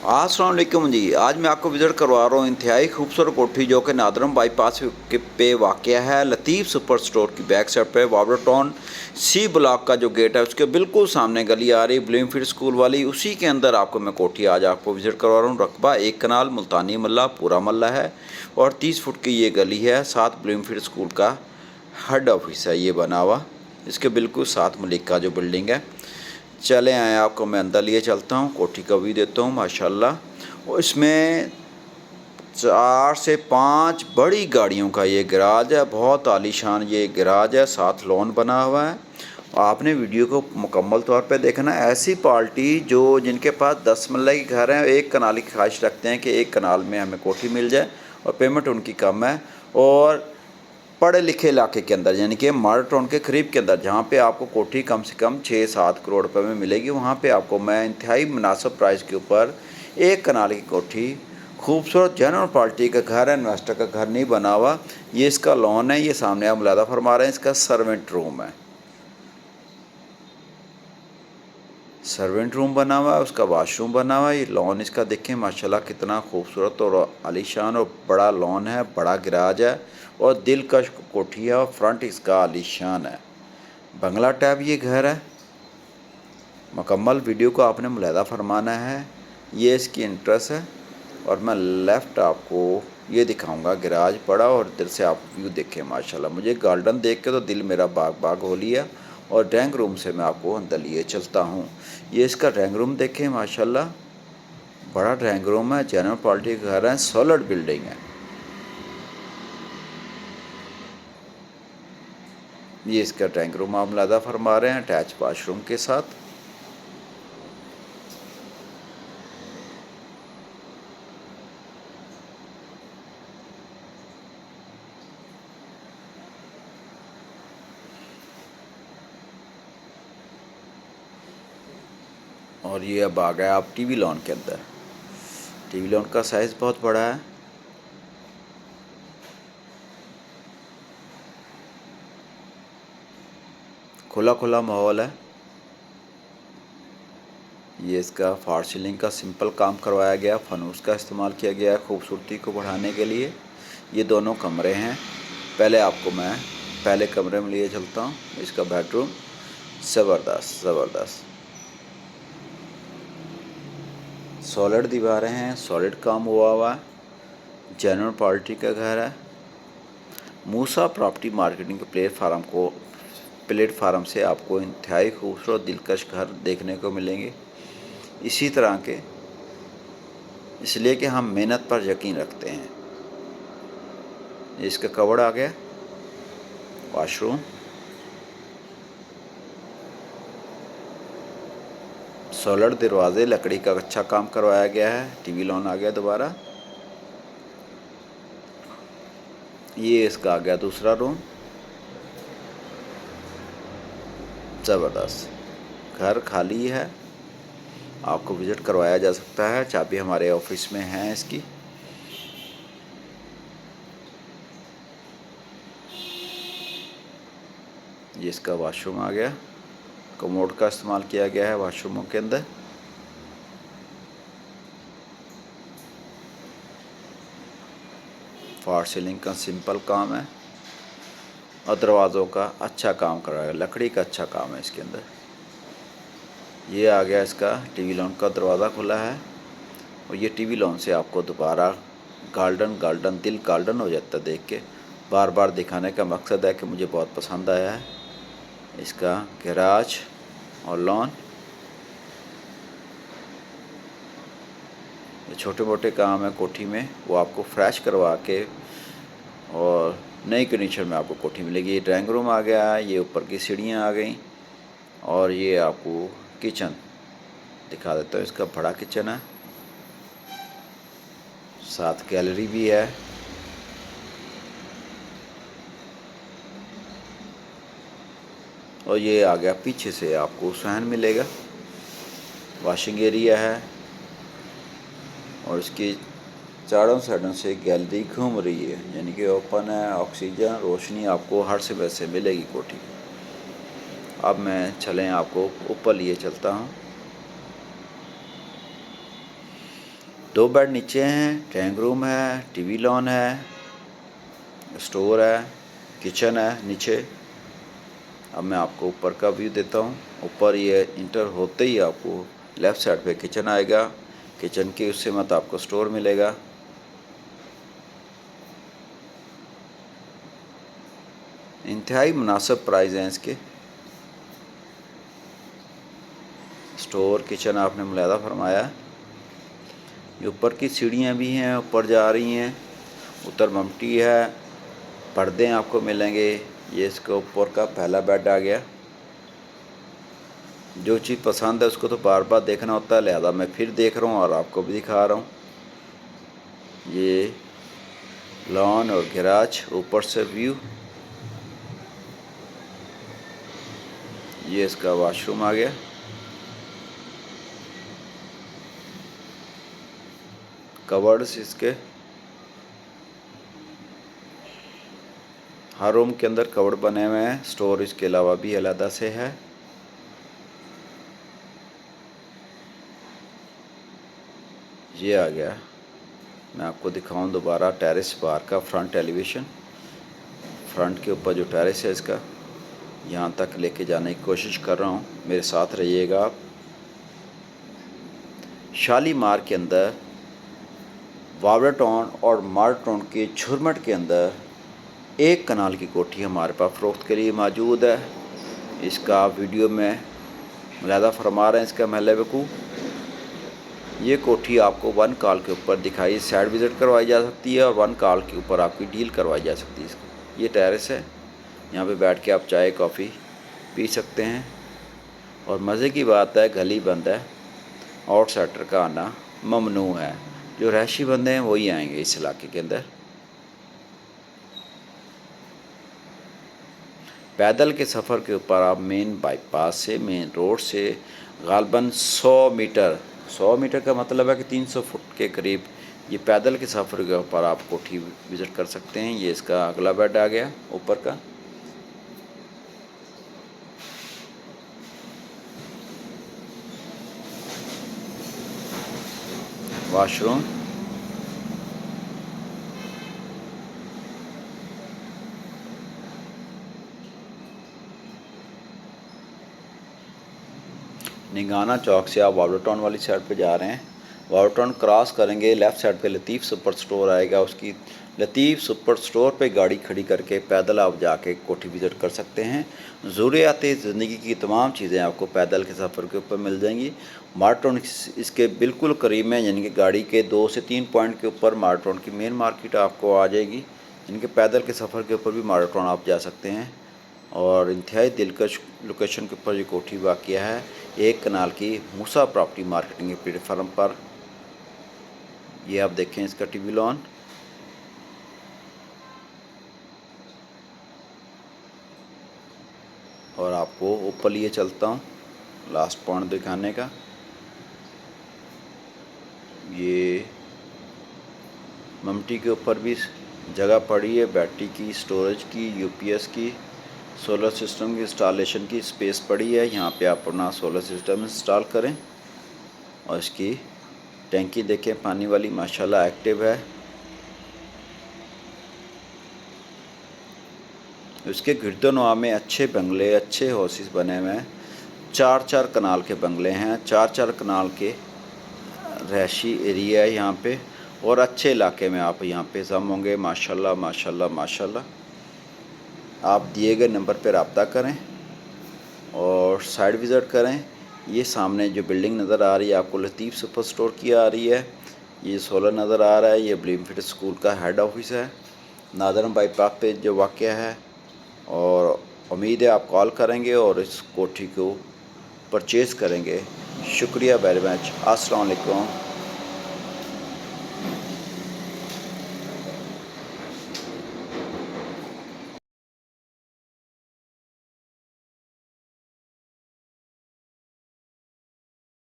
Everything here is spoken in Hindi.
अस्सलाम वालेकुम जी। आज मैं आपको विज़िट करवा रहा हूँ इंतहाई खूबसूरत कोठी जो कि नादरम बाईपास के पे वाक़या है। लतीफ़ सुपर स्टोर की बैक साइड पे वाटर टाउन सी ब्लॉक का जो गेट है उसके बिल्कुल सामने गली आ रही है ब्लूमफील्ड स्कूल वाली, उसी के अंदर आपको मैं कोठी आज आपको विज़िट करवा रहा हूँ। रकबा 1 कनाल मुल्तानी मल्ला पूरा मल्ला है और 30 फुट की ये गली है। साथ ब्लूमफील्ड स्कूल का हेड ऑफिस है ये बना हुआ, इसके बिल्कुल साथ मलिक का जो बिल्डिंग है। चले आए, आपको मैं अंदर लिए चलता हूँ, कोठी का व्यू देता हूँ माशाल्लाह। और इसमें 4 से 5 बड़ी गाड़ियों का ये गैराज है, बहुत आलीशान ये गैराज है, साथ लॉन बना हुआ है। आपने वीडियो को मुकम्मल तौर पे देखना है। ऐसी पार्टी जो जिनके पास 10 मरले के घर हैं, 1 कनाल की ख्वाहिश रखते हैं कि 1 कनाल में हमें कोठी मिल जाए और पेमेंट उनकी कम है, और पढ़े लिखे इलाके के अंदर यानी कि मॉडल टाउन के करीब के अंदर जहाँ पे आपको कोठी कम से कम 6-7 करोड़ रुपए में मिलेगी, वहाँ पे आपको मैं इंतहाई मुनासिब प्राइस के ऊपर 1 कनाल की कोठी, खूबसूरत जनरल पार्टी का घर है, इन्वेस्टर का घर नहीं बना हुआ। ये इसका लॉन है, ये सामने आप मुलादा फरमा रहे हैं, इसका सर्वेंट रूम है, सर्वेंट रूम बना हुआ है, उसका वाशरूम बना हुआ है। ये लॉन इसका देखें माशाल्लाह कितना खूबसूरत और आलीशान और बड़ा लॉन है, बड़ा गैराज है और दिलकश कोठी है और फ्रंट इसका आलीशान है। बंगला टाइप ये घर है। मुकम्मल वीडियो को आपने मुलाहिदा फरमाना है। ये इसकी इंट्रेस है और मैं लेफ़्ट आपको ये दिखाऊंगा गैराज पड़ा, और इधर से आप व्यू देखें माशाल्लाह। मुझे गार्डन देख के तो दिल मेरा बाग बाग हो लिया। और ड्राइंग रूम से मैं आपको अंदर लिए चलता हूँ। ये इसका ड्राइंग रूम देखें माशाल्लाह, बड़ा ड्राइंग रूम है, जनरल पार्टी का घर है, सॉलिड बिल्डिंग है। ये इसका ड्राइंग रूम आप मुलाहिदा फरमा रहे हैं, अटैच वाशरूम के साथ। और ये अब आ गए आप टीवी लॉन के अंदर। टीवी लॉन का साइज़ बहुत बड़ा है। खुला खुला माहौल है। ये इसका फॉर सीलिंग का सिंपल काम करवाया गया, फनूस का इस्तेमाल किया गया है खूबसूरती को बढ़ाने के लिए। ये दोनों कमरे हैं। पहले आपको मैं पहले कमरे में लिए चलता हूँ। इसका बेडरूम ज़बरदस्त ज़बरदस्त, सॉलिड दीवारें हैं, सॉलिड काम हुआ है, जनरल पार्टी का घर है। मूसा प्रॉपर्टी मार्केटिंग के प्लेटफार्म से आपको इंतहाई खूबसूरत दिलकश घर देखने को मिलेंगे इसी तरह के, इसलिए कि हम मेहनत पर यकीन रखते हैं। इसका कवर्ड आ गया, वाशरूम, सॉलिड दरवाजे, लकड़ी का अच्छा काम करवाया गया है। टीवी लॉन आ गया दोबारा। ये इसका आ गया दूसरा रूम। ज़बरदस्त घर खाली है, आपको विज़िट करवाया जा सकता है। चाबी हमारे ऑफिस में है इसकी। ये इसका वाशरूम आ गया, कमोड का इस्तेमाल किया गया है वाशरूमों के अंदर। फॉर सीलिंग का सिंपल काम है और दरवाज़ों का अच्छा काम कराया, लकड़ी का अच्छा काम है इसके अंदर। ये आ गया इसका टीवी लॉन का दरवाज़ा खुला है, और ये टीवी लॉन से आपको दोबारा गार्डन दिल गार्डन हो जाता है देख के। बार बार दिखाने का मकसद है कि मुझे बहुत पसंद आया है इसका गैराज और लॉन। ये छोटे मोटे काम है कोठी में, वो आपको फ्रेश करवा के और नई कंडीशन में आपको कोठी मिलेगी। ये ड्राइंग रूम आ गया है, ये ऊपर की सीढ़ियाँ आ गई, और ये आपको किचन दिखा देता हूँ। इसका बड़ा किचन है, साथ गैलरी भी है। और ये आ गया पीछे से आपको सहन मिलेगा, वॉशिंग एरिया है, और इसकी चारों साइडों से गैलरी घूम रही है, यानी कि ओपन है, ऑक्सीजन रोशनी आपको हर से वैसे मिलेगी कोठी। अब मैं चलें आपको ऊपर लिए चलता हूँ। 2 बेड नीचे हैं, ड्राइंग रूम है, टीवी लॉन है, स्टोर है, किचन है नीचे। अब मैं आपको ऊपर का व्यू देता हूँ। ऊपर ये इंटर होते ही आपको लेफ़्ट साइड पे किचन आएगा। किचन के उससे मत आपको स्टोर मिलेगा। इंतहाई मुनासिब प्राइस हैं इसके। स्टोर किचन आपने मुलाहिज़ा फरमाया। ये ऊपर की सीढ़ियाँ भी हैं, ऊपर जा रही हैं। उतर ममटी है, पर्दे आपको मिलेंगे। ये इसके ऊपर का पहला बेड आ गया। जो चीज़ पसंद है उसको तो बार बार देखना होता है, लिहाजा मैं फिर देख रहा हूँ और आपको भी दिखा रहा हूँ। ये लॉन और गैराज ऊपर से व्यू। ये इसका वॉशरूम आ गया। कवर्ड्स इसके हर रूम के अंदर कवर्ड बने हुए हैं। स्टोर इसके अलावा भी अलग से है। ये आ गया। मैं आपको दिखाऊं दोबारा टेरेस बार का फ्रंट एलिवेशन। फ्रंट के ऊपर जो टेरेस है इसका, यहाँ तक लेके जाने की कोशिश कर रहा हूँ, मेरे साथ रहिएगा आप। शालीमार के अंदर वावड़ा टाउन और मार टाउन के झुरमट के अंदर 1 कनाल की कोठी हमारे पास फ़रोख्त के लिए मौजूद है। इसका वीडियो में मुलाहिज़ा फरमा रहे हैं इसका महल वकूँ। ये कोठी आपको 1 कॉल के ऊपर दिखाई साइड विज़िट करवाई जा सकती है और 1 कॉल के ऊपर आपकी डील करवाई जा सकती है इसकी। ये टेरेस है, यहाँ पे बैठ के आप चाय कॉफ़ी पी सकते हैं। और मज़े की बात है, गली बंद है, आउटसाइडर का आना ममनू है। जो रहायशी बंदे हैं वही आएंगे इस इलाके के अंदर। पैदल के सफ़र के ऊपर आप मेन बाईपास से, मेन रोड से गालबन 100 मीटर का मतलब है कि 300 फुट के करीब ये पैदल के सफ़र के ऊपर आप कोठी विज़िट कर सकते हैं। ये इसका अगला बेड आ गया ऊपर का। वॉशरूम, निगाना चौक से आप वावड़ा टाउन वाली साइड पे जा रहे हैं। वावड़ा टाउन क्रॉस करेंगे, लेफ़्ट साइड पे लतीफ़ सुपर स्टोर आएगा। उसकी लतीफ़ सुपर स्टोर पे गाड़ी खड़ी करके पैदल आप जाके कोठी विज़िट कर सकते हैं। ज़रूरियाती ज़िंदगी की तमाम चीज़ें आपको पैदल के सफ़र के ऊपर मिल जाएंगी। मार टाउन इसके बिल्कुल करीब में, यानी कि गाड़ी के 2 से 3 पॉइंट के ऊपर मार टाउन की मेन मार्केट आपको आ जाएगी। यानी कि पैदल के सफ़र के ऊपर भी मार टाउन आप जा सकते हैं। और इंतहाई दिलकश लोकेशन के ऊपर ये कोठी वाक़या है, 1 कनाल की मूसा प्रॉपर्टी मार्केटिंग प्लेटफार्म पर। ये आप देखें इसका टीवी लॉन। और आपको ऊपर लिए चलता हूँ लास्ट पॉइंट दिखाने का। ये ममटी के ऊपर भी जगह पड़ी है, बैटरी की, स्टोरेज की, यूपीएस की, सोलर सिस्टम की इंस्टॉलेशन की स्पेस पड़ी है। यहाँ पे आप अपना सोलर सिस्टम इंस्टॉल करें। और इसकी टैंकी देखें पानी वाली, माशाल्लाह एक्टिव है। उसके गिरदोनवा में अच्छे बंगले, अच्छे हाउसेस बने हुए हैं। 4-4 कनाल के बंगले हैं, 4-4 कनाल के रहायशी एरिया है यहाँ पे। और अच्छे इलाके में आप यहाँ पे जम होंगे। माशाल्लाह माशाल्लाह माशाल्लाह। आप दिए गए नंबर पर रब्ता करें और साइड विज़िट करें। ये सामने जो बिल्डिंग नज़र आ रही है आपको लतीफ़ सुपर स्टोर की आ रही है। ये सोलर नज़र आ रहा है, ये ब्लिमफिट स्कूल का हेड ऑफिस है, नादरम बाईपास पे जो वाक़या है। और उम्मीद है आप कॉल करेंगे और इस कोठी को परचेज़ करेंगे। शुक्रिया वेरी मच। अस्सलाम वालेकुम।